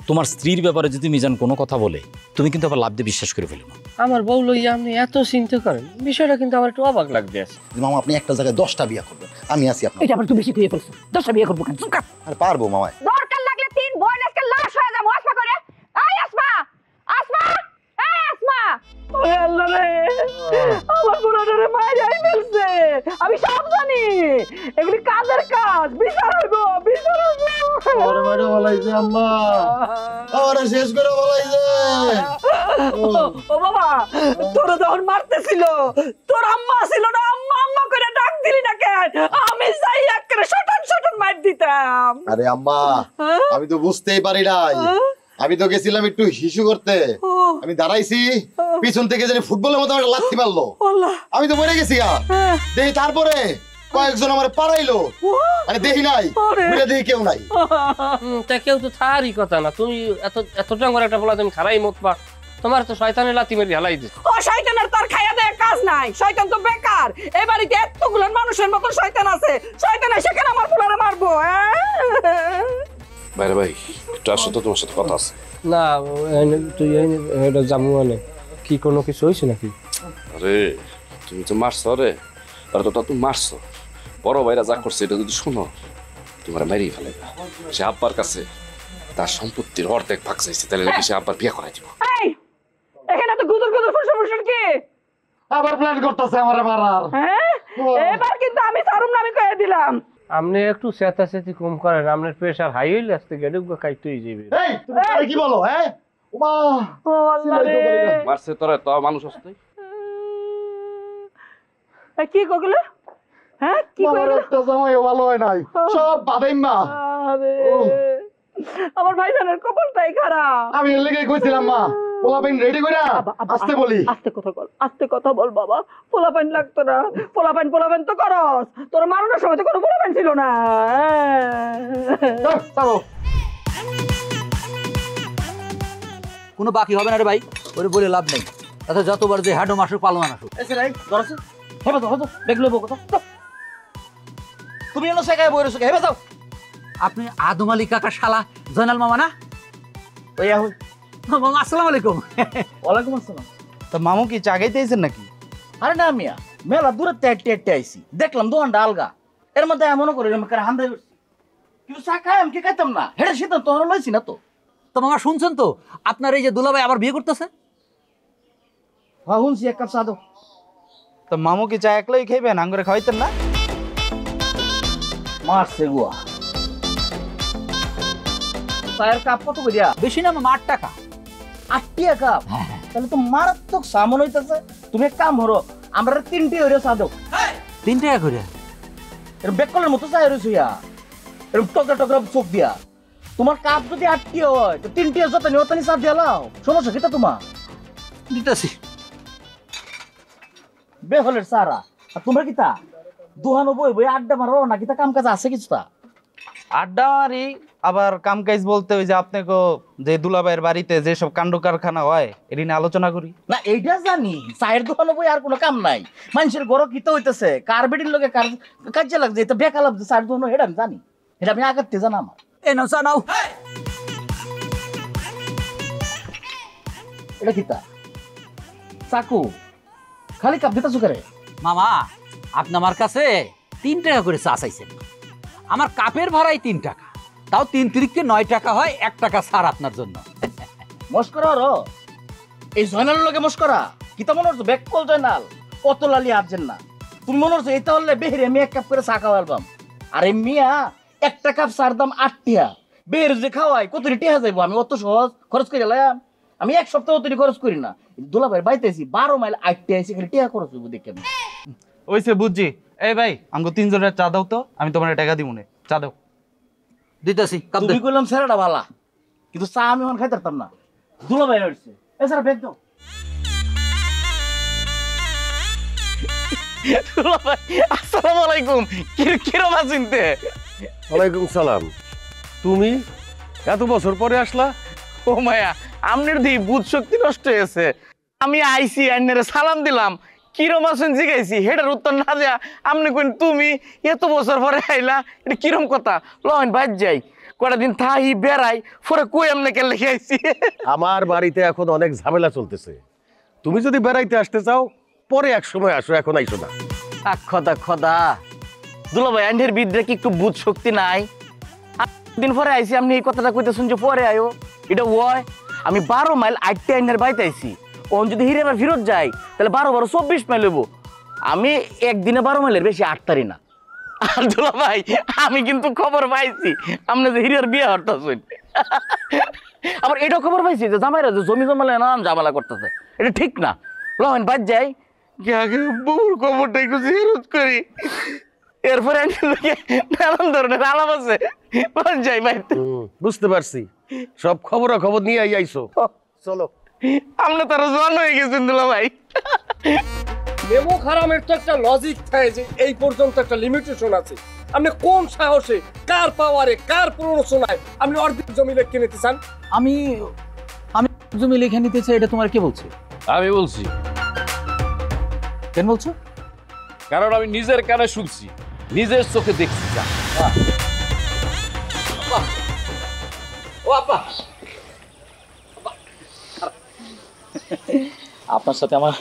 তোমার স্ত্রীর ব্যাপারে যদি মিজান কোনো কথা বলে তুমি কিন্তু আবার লাভ দিয়ে বিশ্বাস করে ফেলো না। আমার বউ লইয়া আপনি এত চিন্তা করেন, বিষয়টা কিন্তু আমার একটু অবাক লাগতে আছে। মামা আপনি একটা জায়গায় 10টা বিয়ে করবেন, আমি আছি আপনার। এটা আবার একটু বেশি দিয়ে ফেলছো। 10টা বিয়ে করবো কেন? আর পারবো মামা। দরকার লাগলে 3 বোন আজকে লাশ হয়ে যাবো। আসমা করে, এই আসমা, আসমা, এই আসমা। ওরে আল্লাহ রে, আমার বোনাটারে মাইরাই ফেলছে। আমি সব জানি, এগুলি কাজের কাজ। বিচার হইব, বিচার হইব। ওরে মাইরে বলাইছে আম্মা, ওরে শেষ করে বলাইছে। ও বাবা, তোরা যখন মারতেছিল তোর আম্মা ছিল না, আম্মা আম্মা করে ডাক দিলি না কেন? আমি যাই একেবারে শটান শটান মার দিতাম। আরে আম্মা, আমি তো বুঝতেই পারি নাই। আমি তো গেছিলাম একটু হিসু করতে, আমি দাঁড়াইছি, পিছন থেকে জানি ফুটবলের মতো একটা লাথি মারলো, আমি তো মরে গেছি। দেখি তারপরে কয়েকজন আমার পাড়াইলো, মানে দেখি নাই, দেখি কেউ নাই। তা কেউ তো তারই কথা না। তুমি এতটা করে একটা বলা, তুমি খারাই মত পা, তোমার তো শয়তানের লাথি মেরে হালাই দিচ্ছে। ও শয়তানের তার খাইয়া দেয় কাজ নাই, শয়তান তো বেকার। এই বাড়িতে এতগুলো মানুষের মতো শয়তান আছে, শয়তান এসে কেন আমার পোলারে মারবো? বাইরে ভাই একটু আসো তো, তোমার সাথে কথা আছে। না তুই এটা জামু মানে কি কোনো কিছু হয়েছে নাকি? আরে তুমি তো মারছো রে, আরে তো তুমি মারছো, বড় ভাইরা যা করছে এটা যদি শুনো তোমার মেরেই ফেলে। সে আব্বার কাছে তার সম্পত্তির অর্ধেক ভাগ চাইছে, তাহলে নাকি সে আব্বার বিয়ে করাই দিব। এই এখানে তো গুদুর গুদুর ফুসুর ফুসুর কি আবার প্ল্যান করতেছে আমারে মারার। হ্যাঁ, এবার কিন্তু আমি সারুম না, আমি কয়ে দিলাম। আপনি একটু চেঁচাচেঁচি কম করেন, আপনার প্রেশার হাই হইলে আসতে গেলে কাইতেই যাবে। এই তুমি কারে কি বলো? হ্যাঁ ওমা, ও আল্লাহ রে, মারছে তোরা তো মানুষ আসতে। কি কইলে? হ্যাঁ কি কইলে? একটা জামাই ভালো হয় নাই, সব বাদাইম্মা। আরে আমার ভাইজানের কপালটাই খারাপ। আমি এর লেগে কইছিলাম মা, পোলাপাইন রেডি কইরা আসতে বলি। আস্তে কথা বল, আস্তে কথা বল বাবা। পোলাপাইন লাগতো না, পোলাপাইন তো করস। তোর মারানোর সময় তো কোনো পোলাপাইন ছিল না। চলো, কোনো বাকি হবে না রে ভাই, ওরে বলে লাভ নেই। তাতে যতবার যে হাঁটো মাসুক পালমান আসুক। তুমি এলো শেখায় বই রসুকে হেবে যাও। আপনি আদম আলী কাকা শালা জয়নাল মামা না? মামা আসসালামু আলাইকুম। ওয়ালাইকুম আসসালাম। তা মামু কি চা খাইতেছেন নাকি? আরে না মিয়া, মেলা দূরে তেটে আইছি, দেখলাম দোকানটা আলগা, এর মধ্যে এমনও করে হামদাই কিন্তু চা খাই আমি কি খাইতাম না, হেটা সিদ্ধান্ত তোমরা লইছি না তো। তো মামা শুনছেন তো আপনার এই যে দুলাভাই আবার বিয়ে করতেছে? হ্যাঁ শুনছি, এক কাপ চা দাও। তো মামু কি চা একলাই খাইবেন, আঙ্গুরে খাওয়াইতেন না? মারছে গুয়া। চায়ের কাপ কত করিয়া? বেশি না, 8 টাকা। 8 টাকা কাপ? তাহলে তো মারাত্মক সামন হইতেছে। তুমি এক কাম করো, আমরা 3টে হইরে চা দাও। 3 টাকা করে? এরকম বেকলের মতো চা হইরে শুইয়া, এরকম টকরা টকরা চোখ দিয়া। তোমার কাপ যদি 8টি হয় তো 3টে যত নিয়তানি চা দিয়া লাও, সমস্যা কিটা তোমার? দিতেছি। বেহলের সারা। আর তোমরা কিতা দুহানো বই বই আড্ডা মারো না, কিতা কাম কাজ আছে কিছুটা? আড্ডা মারি, আবার কাম কাজ বলতে ওই যে আপনাকে যে দুলাভাইয়ের বাড়িতে যে সব কাণ্ড কারখানা হয় এটি নিয়ে আলোচনা করি। না এইটা জানি, চায়ের দোকানে বই আর কোনো কাম নাই। মানুষের গড় কিতা হইতেছে, কার বেটির লোকে কার কাজে লাগছে, এটা বেকা লাগছে চায়ের দোকানে, এটা আমি জানি, এটা আমি আগাতে জানা আমার। এই নাও চা নাও। এটা কিতা চাকু খালি কাপ দিতা সুকারে? মামা আপনি আমার কাছে 3 টাকা করে চা চাইছেন, আমার কাপের ভাড়াই 3 টাকা, তাও 3 তিরিকে 9 টাকা হয়, 1 টাকা ছাড় আপনার জন্য। মস্করা রো এই জয়নালের লোকে মস্করা কিতা মনে হচ্ছে? বেকল জয়নাল কত লালি আছেন না, তুমি মনে হচ্ছে এটা হলে বেহেরে আমি 1 কাপ করে চা খাওয়ালাম। আরে মিয়া 1টা কাপ চার দাম 8 টাকা, বেহের যে খাওয়াই কত টিহা যাইবো? আমি অত সহজ খরচ করে এলাম? আমি 1 সপ্তাহ অত খরচ করি না। দুলাভাই বাইতেছি 12 মাইল 8 টাকা আইছি, খালি টিহা খরচ হইব দেখেন। ওইসে বুঝছি। এই ভাই আমগো 3 জনের চা দাও তো, আমি তোমার টাকা দিব না, চা দাও। দিতেছি। তুমি কইলাম সেরাটা ভালা, কিন্তু চা আমি এখন খাইতারতাম না। দুলাভাই হইছে এছাড়া বেগ দাও। দুলাভাই আসসালামু আলাইকুম, কিরম আছেন? ওয়ালাইকুম সালাম। তুমি এত বছর পরে আসলা? ও মায়া, আমনের দি বুধ শক্তি নষ্ট হয়েছে। আমি আইসি আইনারে সালাম দিলাম, কিরম আছেন জিগাইছি, হেটার উত্তর না দেয়া আপনি কইন তুমি এত বছর পরে আইলা, এটা কিরম কথা? লন বাদ যাই কটা দিন থাই বেড়াই পরে কই এমনি কে লিখে আইছি। আমার বাড়িতে এখন অনেক ঝামেলা চলতেছে, তুমি যদি বেড়াইতে আসতে চাও পরে এক সময় আসো, এখন আইসো না। খোদা খোদা দুলা ভাই আন্ডের বিদ্রে কি একটু বুধ শক্তি নাই? দিন পরে আইছি আপনি এই কথাটা কইতেছেন যে পরে আয়ো, এটা ওয় আমি 12 মাইল 8 আইনের বাইতে আইছি। ওন যদি হিরে আবার ফেরত যাই তাহলে 12 24 মাইল হইব। আমি একদিনে 12 মাইলের বেশি আটতারি না। আর দুলা ভাই আমি কিন্তু খবর পাইছি আপনি যে হিরের বিয়ে হরতেছেন। আবার এটাও খবর পাইছি যে জামাইরা যে জমি জমালে নানান ঝামেলা করতেছে, এটা ঠিক না। রহেন বাদ যাই আগে বউর খবরটা একটু জিরত করি, এরপরে নানান ধরনের আলাপ আছে। বাদ যাই ভাই। বুঝতে পারছি, সব খবর নিয়ে আইসো। চলো। আপনি তারা জন হয়ে গেছেন দুলা ভাই। মেমো খারামের তো একটা লজিক থাকে যে এই পর্যন্ত একটা লিমিটেশন আছে। আপনি কোন সাহসে, কার পাওয়ারে, কার প্ররোচনায় আপনি অর্ধেক জমি লেখকে নিতে চান? আমি জমি লিখে নিতে চাই, এটা তোমার কে বলছে? আমি বলছি। কেন বলছো? কারণ আমি নিজের কানে শুনছি, নিজের চোখে দেখছি। আপনার সাথে আমার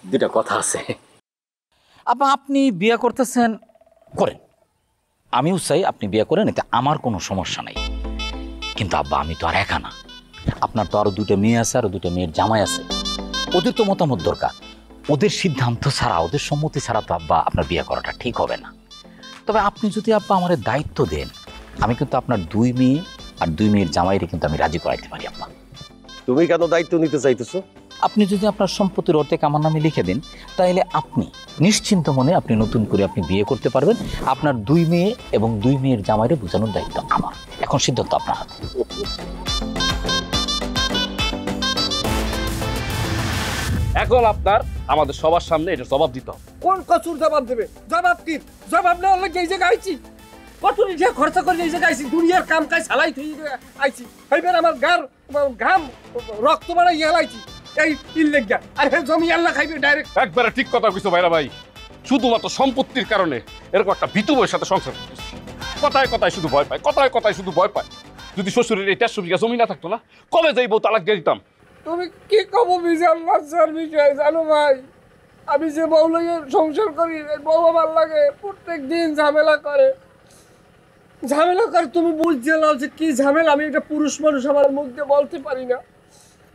দুটা কথা আছে। আপনি বিয়ে করতেছেন, করেন, আমিও চাই আপনি বিয়ে করেন, এতে আমার কোনো সমস্যা নাই। কিন্তু আব্বা আমি তো আর একা না, আপনার তো আরো দুটো মেয়ে আছে, আরো দুটো মেয়ের জামাই আছে, ওদের তো মতামত দরকার। ওদের সিদ্ধান্ত ছাড়া, ওদের সম্মতি ছাড়া তো আব্বা আপনার বিয়ে করাটা ঠিক হবে না। তবে আপনি যদি আব্বা আমার দায়িত্ব দেন, আমি কিন্তু আপনার 2 মেয়ে আর 2 মেয়ের জামাইরে কিন্তু আমি রাজি করাইতে পারি আব্বা। তুমি কেন দায়িত্ব নিতে চাইতেছো? আপনি যদি আপনার সম্পত্তির অর্ধেক আমার নামে লিখে দেন, তাহলে আপনি নিশ্চিন্ত মনে আপনি নতুন করে আপনি বিয়ে করতে পারবেন। আপনার 2 মেয়ে এবং 2 মেয়ের জামাইরে বোঝানোর দায়িত্ব আমার। এখন সিদ্ধান্ত আপনার হাতে। এখন আপনার আমাদের সবার সামনে এটা জবাব দিতে হবে। কোন কচুর জবাব দেবে? জবাব কি? জবাব নেওয়ার লাগে এই জায়গায় আইছি, কত নিজে খরচা করে এই জায়গায় আইছি, দুনিয়ার কাম কাজ চালাই তুই আইছি, এইবার আমার ঘাম রক্ত বাড়াই হেলাইছি এই ইল্লেগা। আর হে জমি আল্লাহ খাইবে ডাইরেক্ট। একবারে ঠিক কথা কইছো ভাইরা ভাই, শুধুমাত্র সম্পত্তির কারণে এরকম একটা বিতু বউয়ের সাথে সংসার করতেছি। কথায় কথায় শুধু ভয় পায়, কথায় কথায় শুধু ভয় পায়। যদি শ্বশুরের এই 150 বিঘা জমি না থাকতো না, কবে যাই বউ তালাক দিয়ে দিতাম। তুমি কি কব বিজাল লজ্জার বিষয় জানো ভাই? আমি যে বউ লইয়ে সংসার করি, বউ আমার লাগে প্রত্যেক দিন ঝামেলা করে। তুমি বুঝতে নাও যে কি ঝামেলা। আমি একটা পুরুষ মানুষ, আমার মুখ দিয়ে বলতে পারি না।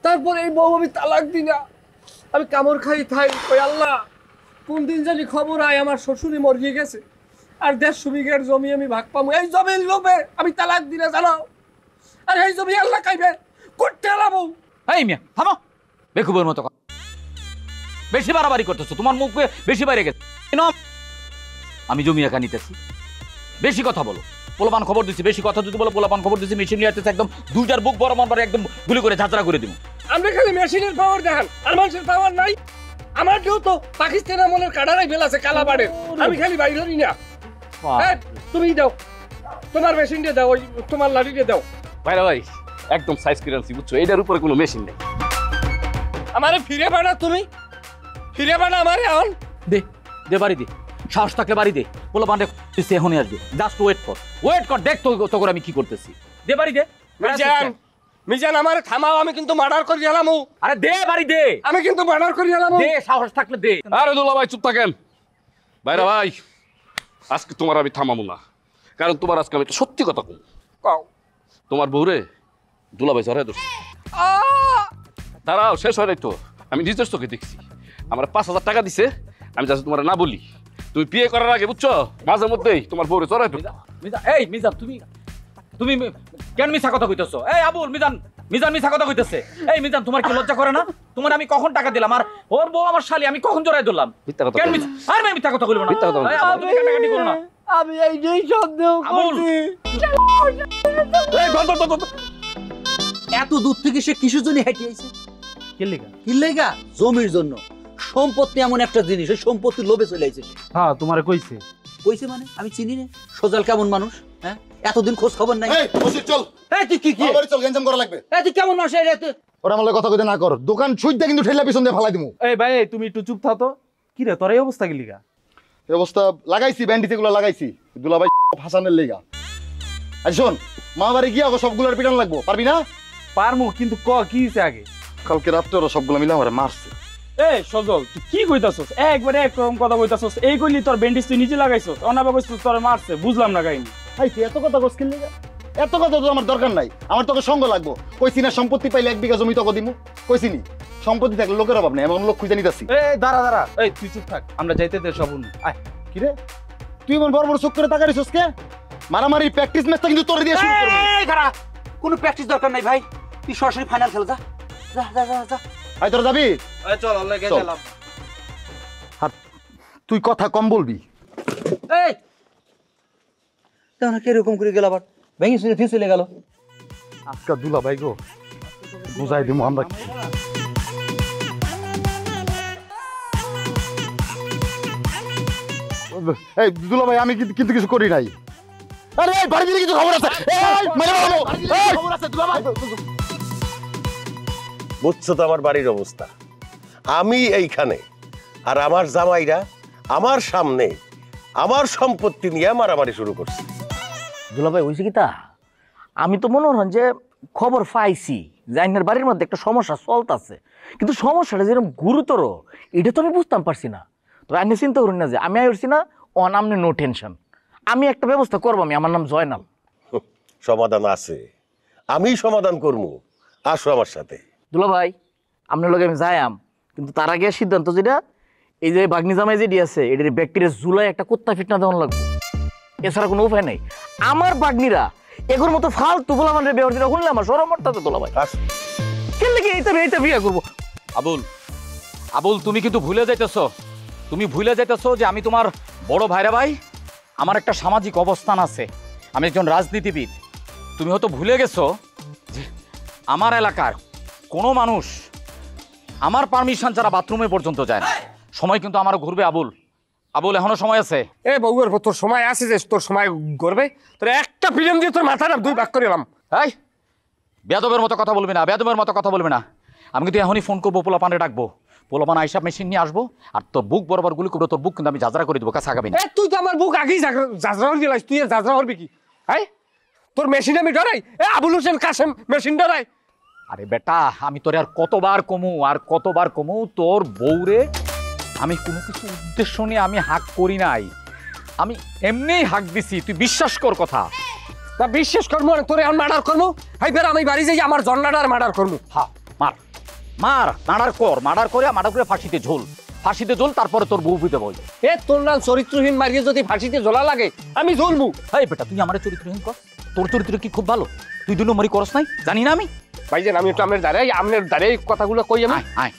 তারপর এই বউ আমি তালাক দিই না, আমি কামড় খাই থাই। ওই আল্লাহ, কোন দিন জানি খবর আয় আমার শ্বশুরই মরিয়ে গেছে, আর 150 বিঘার জমি আমি ভাগ পাবো। এই জমির লোভে আমি তালাক দিই না জানো। আর এই জমি আল্লাহ খাইবে, করতে এলাবো। এই মিয়া থামো, বেকুবের মতো কথা, বেশি বাড়াবাড়ি করতেছো, তোমার মুখ বেশি বাইরে গেছে। আমি জমি একা নিতেছি, বেশি কথা বলো। পোলাপান খবর দিচ্ছি, বেশি কথা যদি বলো পোলাপান খবর দিচ্ছি, মেশিন নিয়ে আসতেছে, একদম 2টার বুক বড় মারবার একদম গুলি করে ঝাঁচড়া করে দিব। আমরা খালি মেশিনের পাওয়ার দেখান, আর মানুষের পাওয়ার নাই। আমার কেউ তো পাকিস্তান আমলের কাটারাই ফেলাছে কালাবাড়ের, আমি খালি বাইর হই না। তুমি দাও, তোমার মেশিন দিয়ে দাও, ওই তোমার লাঠি দিয়ে দাও। ভাইরা ভাই একদম সাইজ করে আনছি, বুঝছো? এটার উপরে কোনো মেশিন নেই। আমারে ফিরে বানা, তুমি ফিরে বানা আমারে। এখন দে দে বাড়ি দে, সাহস থাকলে বাড়ি দে। পোলাপান এখনই আসবে, জাস্ট ওয়েট কর, দেখ তো করে আমি কি করতেছি। দে বাড়ি দে। মিজান আমারে থামাও, আমি কিন্তু মার্ডার করি গেলাম। আরে দে বাড়ি দে, আমি কিন্তু মার্ডার করি গেলাম। দে, সাহস থাকলে দে। আরে দুলা ভাই চুপ থাকেন। ভাইরা ভাই আজকে তোমার আমি থামাবো না, কারণ তোমার আজকে আমি একটা সত্যি কথা কই। তোমার বউরে দুলা ভাই ঝরে ধরছে। দাঁড়াও, শেষ হয় নাই তো। আমি নিজের চোখে দেখছি। আমার 5000 টাকা দিছে, আমি যাচ্ছি তোমার না বলি। তুমি বিয়ে করার আগে বুঝছো, মাঝে মধ্যেই তোমার বউরে ঝরে ধরছে। এই মিজান, তুমি কেন মিছা কথা কইতেছো? এই আবুল, মিজান মিছা কথা কইতেছে। এই মিজান, তোমার কি লজ্জা করে না? তোমার আমি কখন টাকা দিলাম, আর ওর বউ আমার শালি, আমি কখন জড়াই ধরলাম? কেন মিছা? আর আমি মিথ্যা কথা কইব না। তুমি কাটাকাটি করো না। আমি এই যে সন্দেহ করছি। এত দূর থেকে সে কিসের জন্য হেঁটে আইছে? কিল্লেগা জমির জন্য। সম্পত্তি এমন একটা জিনিস, ওই সম্পত্তির লোভে চলে আইছে সে। হ্যাঁ, তোমারে কইছে মানে আমি চিনি না সোজাল কেমন মানুষ। হ্যাঁ, এতদিন খোঁজ খবর নাই। এই বসির চল, এই তুই কি চল, গেঞ্জাম করা লাগবে। এই তুই কেমন মানুষ? ওরা আমার কথা কইতে না কর, দোকান ছুঁইতে কিন্তু ঠেলা পিছন দিয়ে ফালাই দিমু। এই ভাই, তুমি একটু চুপ থাকো। কি রে তোর এই অবস্থা কি লিগা? এই অবস্থা লাগাইছি, ব্যান্ডিজ এগুলো লাগাইছি দুলাভাই হাসানের লেগা। আচ্ছা শোন, মা বাড়ি গিয়ে আগে সবগুলোর পিটান লাগবো, পারবি না? পারমু, কিন্তু কি হইছে আগে? কালকে রাত্রে ওরা সবগুলো মিলে আমার মারছে। এই সজল, তুই কি কইতাছস? একবারে একরকম কথা কইতাছস। এই কইলি তোর ব্যান্ডেজ তুই নিজে লাগাইছস, অনাবা কইছস তোর মারছে, বুঝলাম না কাহিনী। ভাই তুই এত কথা কইস কিনলে? এত কথা তো আমার দরকার নাই, আমার তোকে সঙ্গ লাগবো। কইছি না সম্পত্তি পাইলে 1 বিঘা জমি তোকে দিমু, কইছি নি? সম্পত্তি থাকলে লোকের অভাব নেই, এমন লোক খুঁজে নিতেছি। এই দাঁড়া, এই তুই চুপ থাক, আমরা যাইতে দে সব উনি। আয়। কি রে তুই এমন বড় বড় চোখ করে তাকাইছিস কে? মারামারি প্র্যাকটিস ম্যাচটা কিন্তু তোরে দিয়ে শুরু করব। এই দাঁড়া, কোনো প্র্যাকটিস দরকার নাই ভাই, তুই সরাসরি ফাইনাল খেল, যা যা যা যা যা। আই তোরা যাবি? এই চল, আল্লাহ কে গেলাম। আর তুই কথা কম বলবি। এই কেন কিরকম করে গেল আবার? ভেঙে শুনে ফিস চলে গেল। আজকে দুলা ভাই গো বুঝাই দিমু আমরা কি। এই দুলা ভাই আমি কিন্তু কিছু করি নাই। আরে এই বাড়ি দিকে কিছু খবর আছে? এই মেরে মারবো। এই খবর আছে দুলা ভাই। বুঝছো তো আমার বাড়ির অবস্থা। আমি এইখানে আর আমার জামাইরা আমার সামনে আমার সম্পত্তি নিয়ে মারামারি শুরু করছে। দুলাভাই হয়েছে কি তা, আমি তো মনে হন যে খবর পাইছি যে আইনের বাড়ির মধ্যে একটা সমস্যা চলতেছে, কিন্তু সমস্যাটা যেরকম গুরুতর এটা তো আমি বুঝতাম পারছি না। তো আইনে চিন্তা করি না যে আমি আইছি না, অনামনে নো টেনশন, আমি একটা ব্যবস্থা করবো। আমি, আমার নাম জয়নাল। সমাধান আছে, আমি সমাধান করবো, আসো আমার সাথে। দুলাভাই আপনার লগে আমি যাইয়াম, কিন্তু তার আগে সিদ্ধান্ত যেটা, এই যে বাগনি জামাই যেটি আছে এটার ব্যাকটেরিয়া জুলাই একটা কুত্তা ফিটনা দেওয়ান লাগবে, এছাড়া কোনো উপায় নেই। আমার বাগনিরা এগুলোর মতো ফালতু বলা মানে ব্যবহার যেটা শুনলে আমার সরম মরতাতে দুলাভাই। কেন কি এইটা বিয়ে করবো? আবুল তুমি কিন্তু ভুলে যাইতেছো, যে আমি তোমার বড় ভাইরা ভাই, আমার একটা সামাজিক অবস্থান আছে, আমি একজন রাজনীতিবিদ। তুমি হয়তো ভুলে গেছো যে আমার এলাকার কোনো মানুষ আমার পারমিশন ছাড়া বাথরুমে পর্যন্ত যায় না। সময় কিন্তু আমার ঘুরবে আবুল, এখনো সময় আছে। এ বউয়ের তোর সময় আছে যে তোর সময় করবে? তোর একটা ফিল্ম দিয়ে তোর মাথাটা 2 ভাগ করে এলাম। এই বেয়াদবের মতো কথা বলবি না, আমি কিন্তু এখনই ফোন করবো, পোলাপানে ডাকবো, পোলাপান আইসা মেশিন নিয়ে আসবো, আর তোর বুক বরাবর গুলি করবো, তোর বুক কিন্তু আমি ঝাঁঝরা করে দেবো, কাছে আগাবি না। তুই তো আমার বুক আগেই ঝাঁঝরা করে দিলাস, তুই আর ঝাঁঝরা করবি কি? হ্যাঁ তোর মেশিন আমি ডরাই? আবুল হোসেন কাসেম মেশিন ডরাই? আরে বেটা, আমি তোরে আর কতবার কমু তোর বউরে আমি কোনো কিছু উদ্দেশ্য নিয়ে আমি হাক করি নাই, আমি এমনিই হাক দিছি, তুই বিশ্বাস কর কথা। তা বিশ্বাস করবো তোরে এখন মার্ডার করবো? হাই ফের আমি বাড়ি যাই আমার জন্নাটার মার্ডার করবো। হ্যাঁ মার্ডার করে ফাঁসিতে ঝোল, তারপরে তোর বউ পিতে বই। এ তোর নাম চরিত্রহীন মারিয়ে যদি ফাঁসিতে ঝোলা লাগে আমি ঝুলবো। এই বেটা তুই আমার চরিত্রহীন কর, তোর চরিত্র কি খুব ভালো? তুই 2 নম্বরই করস নাই, জানি না আমি? ভাইজান আমি একটু আপনার দাঁড়াই কথাগুলো কই আমি। আয়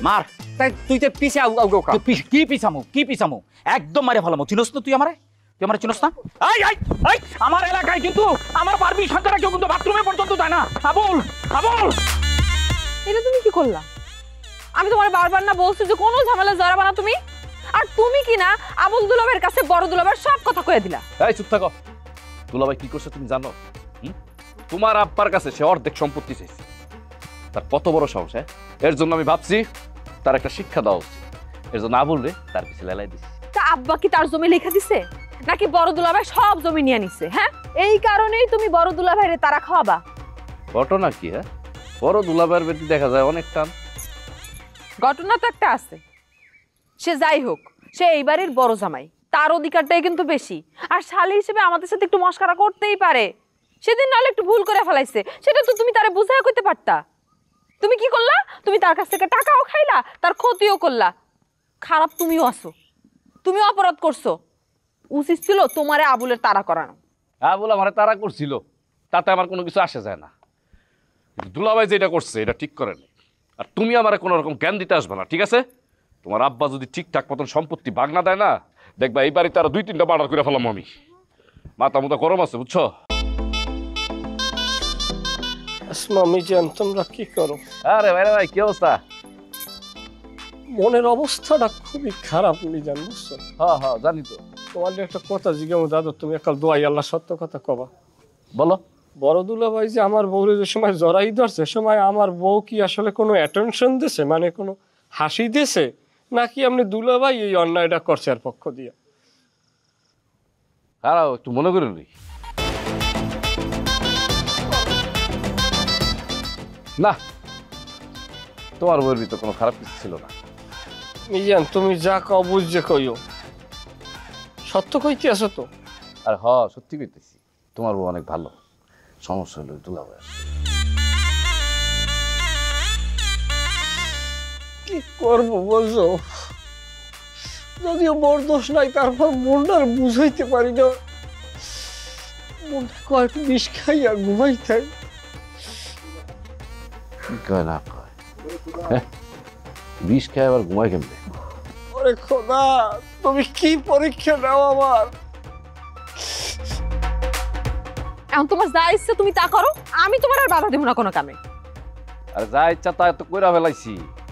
মার। তাই তুই তো পিছে কি পিছামু একদম মারে ফেলামু। চিনস না তুই আমারে চিনস না? আমার এলাকায় কিন্তু আমার পারমিশন ছাড়া কেউ কিন্তু বাথরুমে পর্যন্ত যায় না। আবুল এটা তুমি কি করলা? আমি তোমার বারবার না বলছি যে কোনো ঝামেলা জড়াবা না তুমি, আর তুমি কি না আবুল দুলাভাইয়ের কাছে বড় দুলাভাইয়ের সব কথা কয়ে দিলা। এই চুপ থাকো। দুলাভাই কি করছে তুমি জানো? তোমার আব্বার কাছে সে অর্ধেক সম্পত্তি চাইছে, তার কত বড় সাহস! এর জন্য আমি ভাবছি তার একটা শিক্ষা দেওয়া উচিত, এর জন্য আবুল রে তার পিছে লেলাই দিছি। তা আব্বা কি তার জমি লেখা দিছে নাকি বড় দুলাভাই সব জমি নিয়ে নিছে? হ্যাঁ এই কারণেই তুমি বড় দুলাভাইরে তারা খাওয়াবা? ঘটনা কি? বড় দুলাভাইয়ের বেটি দেখা যায় অনেক টান। ঘটনা তো একটা আছে, সে যাই হোক সে এই বাড়ির বড় জামাই, তার অধিকারটাই কিন্তু বেশি, আর শালী হিসেবে আমাদের সাথে একটু মস্কারা করতেই পারে। সেদিন নাহলে একটু ভুল করে ফেলাইছে, সেটা তো তুমি তারে বুঝাই করতে পারতা। তুমি কি করলা? তুমি তার কাছ থেকে টাকাও খাইলা, তার ক্ষতিও করলা। খারাপ তুমিও আছো, তুমিও অপরাধ করছো। উচিত ছিল তোমারে আবুলের তাড়া করানো। আবুল আমারে তাড়া করছিল, তাতে আমার কোনো কিছু আসে যায় না। দুলাভাই যেটা করছে এটা ঠিক করে নেই, আর তুমি আমারে কোনো রকম জ্ঞান দিতে আসবে না, ঠিক আছে? তোমার আব্বা যদি ঠিকঠাক মতন সম্পত্তি ভাগ না দেয় না, দেখবা এই বাড়িতে আরো 2-3টা মার্ডার করে ফেলাম আমি। মাথা মুথা গরম আছে, বুঝছো? মামি জান তোমরা কি করো? আরে ভাই কি অবস্থা? মনের অবস্থাটা খুবই খারাপ মিজান, বুঝছো? হ্যাঁ জানি তো। তোমার একটা কথা জিজ্ঞাসা দাদু, তুমি একাল দোয়াই আল্লাহ সত্য কথা কবা। বলো। বড় দুলাভাই যে আমার বউরে যে সময় জড়াই ধরছে, সময় আমার বউ কি আসলে কোনো অ্যাটেনশন দিছে, মানে কোনো হাসি দিছে, নাকি আপনি দুলাভাই এই অন্যায়টা করছে আর পক্ষ দিয়ে? দাঁড়াও একটু মনে করে নিই। না, তোমার বউয়ের ভিতর কোনো খারাপ কিছু ছিল না। মিজান তুমি যা কও বুঝে কইও, সত্য কইতে আছো তো? আর সত্যি কইতেছি, তোমার বউ অনেক ভালো। সমস্যা হলো দুলাভাই। কি করবো বলছো? যদিও মোর দোষ নাই, তারপর মনটার বুঝাইতে পারি না। মনটা কয়েক বিষ খাইয়া ঘুমাইতে। কি কয় না কয়, বিষ খায় আবার ঘুমায় কেমনে? ওরে খোদা, তুমি কি পরীক্ষা নাও আমার। এখন তোমার যা ইচ্ছে তুমি তা করো, আমি তোমার আর বাধা দেব না কোনো কামে। আর যা ইচ্ছা তা তো কইরা ফেলাইছি,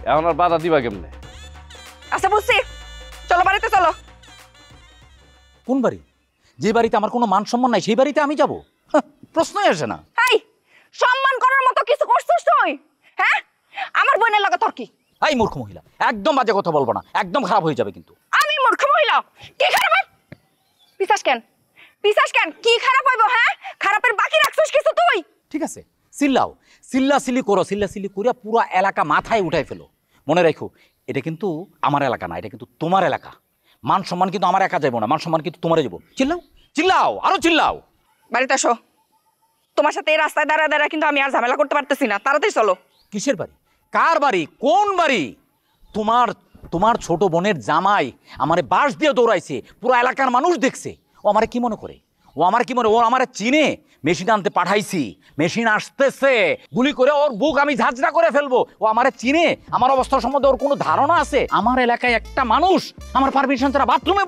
এখন আর বাধা দিবা কেমনে? আচ্ছা বুঝছি, চলো বাড়িতে চলো। কোন বাড়ি? যে বাড়িতে আমার কোনো মান সম্মান নাই সেই বাড়িতে আমি যাব? প্রশ্নই আসে না। এই সম্মান করার মতো কিছু করছিস তুই? হ্যাঁ, আমার বোনের লাগা তোর কি? এই মূর্খ মহিলা, একদম বাজে কথা বলবো না, একদম খারাপ হয়ে যাবে কিন্তু। আমি মূর্খ মহিলা? কি খারাপ? পিছাস কেন? পিছাস কেন? কি খারাপ হইব? হ্যাঁ, খারাপের বাকি রাখছিস কিছু তুই? ঠিক আছে, চিল্লাও, চিল্লাচিল্লি করো, চিল্লাচিল্লি করিয়া পুরো এলাকা মাথায় উঠাই ফেলো। মনে রাখো, এটা কিন্তু আমার এলাকা না, এটা কিন্তু তোমার এলাকা। মান সম্মান কিন্তু আমার একা যাবো না, মান সম্মান কিন্তু তোমারে যাবো। চিল্লাও, চিল্লাও, আরো চিল্লাও। বাড়িতে আসো। তোমার সাথে এই রাস্তায় দাঁড়া দাঁড়া কিন্তু আমি আর ঝামেলা করতে পারতেছি না, তাড়াতাড়ি চলো। কিসের বাড়ি? কার বাড়ি? কোন বাড়ি? তোমার ছোট বোনের জামাই আমারে বাঁশ দিয়ে দৌড়াইছে, পুরো এলাকার মানুষ দেখছে। ও আমারে কি মনে করে? ও আমারে চিনে মেশিন আনতে পাঠাইছি, মেশিন আসতেছে, গুলি করে ওর বুক আমি ঝাঁঝরা করে ফেলবো। ও আমারে চিনে, আমার অবস্থা সম্বন্ধে ওর কোনো ধারণা আছে? আমার এলাকায় একটা মানুষ আমার পারমিশন ছাড়া বাথরুমে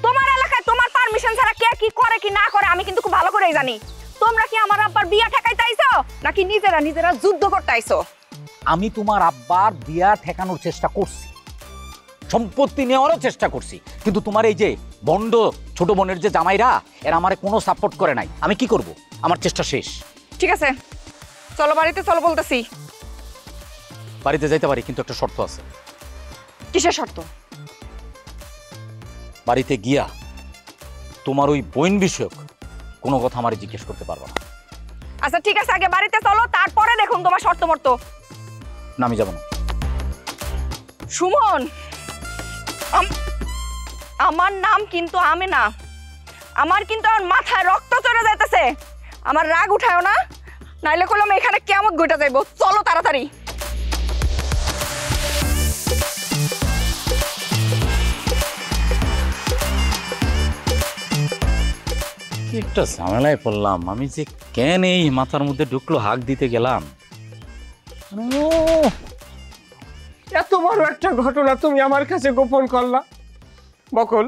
তোমার এলাকায় তোমার পারমিশন ছাড়া কে কি করে কি না করে আমি কিন্তু খুব ভালো করেই জানি। তোমরা কি আমার আব্বার বিয়া ঠেকাইতে আইছো নাকি নিজেরা যুদ্ধ করতে আইছো? আমি তোমার আব্বার বিয়া ঠেকানোর চেষ্টা করছি, সম্পত্তি নেওয়ারও চেষ্টা করছি, কিন্তু তোমার এই যে বন্ড ছোট বোনের যে জামাইরা, এরা আমারে কোনো সাপোর্ট করে নাই। আমি কি করব? আমার চেষ্টা শেষ। ঠিক আছে, চলো বাড়িতে চলো বলতেছি। বাড়িতে যাইতে পারি, কিন্তু একটা শর্ত আছে। কিসের শর্ত? বাড়িতে গিয়া তোমার ওই বোন বিষয়ক কোনো কথা আমারে জিজ্ঞেস করতে পারবো না। আচ্ছা ঠিক আছে, আগে বাড়িতে চলো, তারপরে দেখুন তোমার শর্ত মর্ত। না, আমি যাবো না। সুমন, আমার নাম কিন্তু আমেনা। আমার কিন্তু আমার মাথায় রক্ত চড়ে যাইতেছে। আমার রাগ উঠায়ও না, নাইলে কলম এখানে কিয়ামত ঘটে যাইবো। চলো তাড়াতাড়ি। একটা ঝামেলায় পড়লাম আমি, যে কেন এই মাথার মধ্যে ঢুকলো হাঁক দিতে গেলাম। এত বড় একটা ঘটনা তুমি আমার কাছে গোপন করলা। বকুল,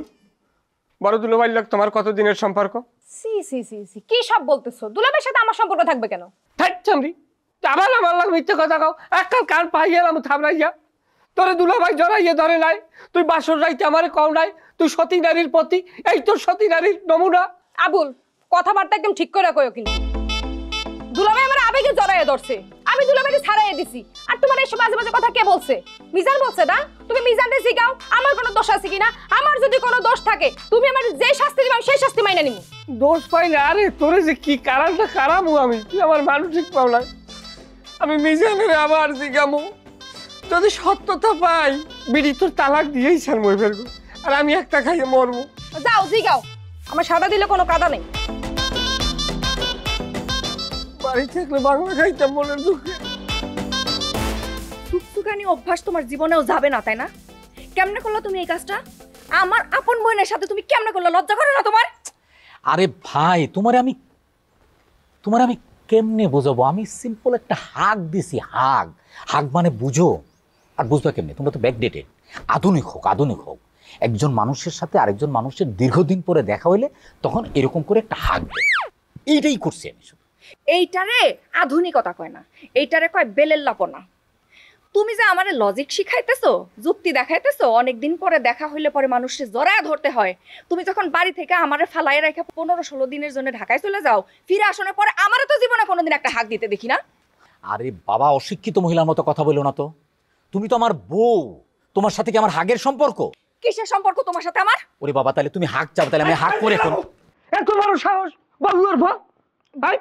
বড় দুলাভাইয়ের লোক তোমার কতদিনের সম্পর্ক? সি সি সি সি, কি সব বলতেছো? দুলাভাইয়ের সাথে আমার সম্পর্ক থাকবে কেন? থাকছামরি আবার আমার লাগ মিথ্যে কথা কও। এককাল কান পাই গেলাম থামড়াইয়া। তোরে দুলাভাই জড়াইয়ে ধরে নাই, তুই বাসর রাইতে আমারে কও নাই তুই সতী নারীর প্রতি। এই তোর সতী নারীর নমুনা। আবুল, কথাবার্তা একদম ঠিক করে কইও কিন্তু। দুলাভাই আমার আবেগে জড়াইয়ে ধরছে, আমি দুলাভাইকে ছাড়াইয়ে দিছি। আর তোমার এসব মাঝে মাঝে কথা কে বলছে? মিজান বলছে না? তুমি মিজানকে শিখাও আমার কোনো দোষ আছে কিনা। আমার যদি কোনো দোষ থাকে তুমি আমার যে শাস্তি দিবে আমি সেই শাস্তি মাইনা নিব। দোষ পাই না? আরে তোরে যে কি কারণটা কারামু আমি, তুই আমার মানসিক পাও নাই। আমি মিজানের আবার জিগামু, যদি সত্যতা পাই বিড়ি তোর তালাক দিয়েই ছাড় মই ফেলবো, আর আমি একটা খাইয়ে মরবো। যাও জিগাও, আমার সাদা দিলে কোনো কাদা নেই। বাড়ি থাকলে বাংলা খাইতাম মনের দুঃখে। টুকটুকানি অভ্যাস তোমার জীবনেও যাবে না, তাই না? কেমনে করলো তুমি এই কাজটা? আমার আপন বোনের সাথে তুমি কেমনে করলো? লজ্জা করে না তোমার? আরে ভাই, তোমারে আমি কেমনে বোঝাবো? আমি সিম্পল একটা হাঁক দিছি। হাঁক মানে বুঝো, আর বুঝবা কেমনে? তোমরা তো ব্যাকডেটেড। আধুনিক হোক। একজন মানুষের সাথে আরেকজন মানুষের দীর্ঘদিন পরে দেখা হইলে তখন এরকম করে একটা হাঁক দেয়। এইটাই করছি আমি। এইটারে আধুনিকতা কয় না, এইটারে কয় বেলের লাপনা। তুমি যে আমারে লজিক শিখাইতেছো, যুক্তি দেখাইতেছো, অনেকদিন পরে দেখা হইলে পরে মানুষকে জড়ায় ধরতে হয়। তুমি যখন বাড়ি থেকে আমারে ফালাই রেখে 15-16 দিনের জন্য ঢাকায় চলে যাও, ফিরে আসানোর পরে আমারও তো জীবনে কোনোদিন একটা হাঁক দিতে দেখি না। আরে বাবা, অশিক্ষিত মহিলার মতো কথা বলো না তো। তুমি তো আমার বউ, তোমার সাথে কি আমার হাগের সম্পর্ক? কিসের সম্পর্ক তোমার সাথে আমার? ওরে বাবা, তাহলে তুমি হাঁক চাও, তাহলে আমি হাঁক করে এত বড় সাহস, বাবুর ভাই।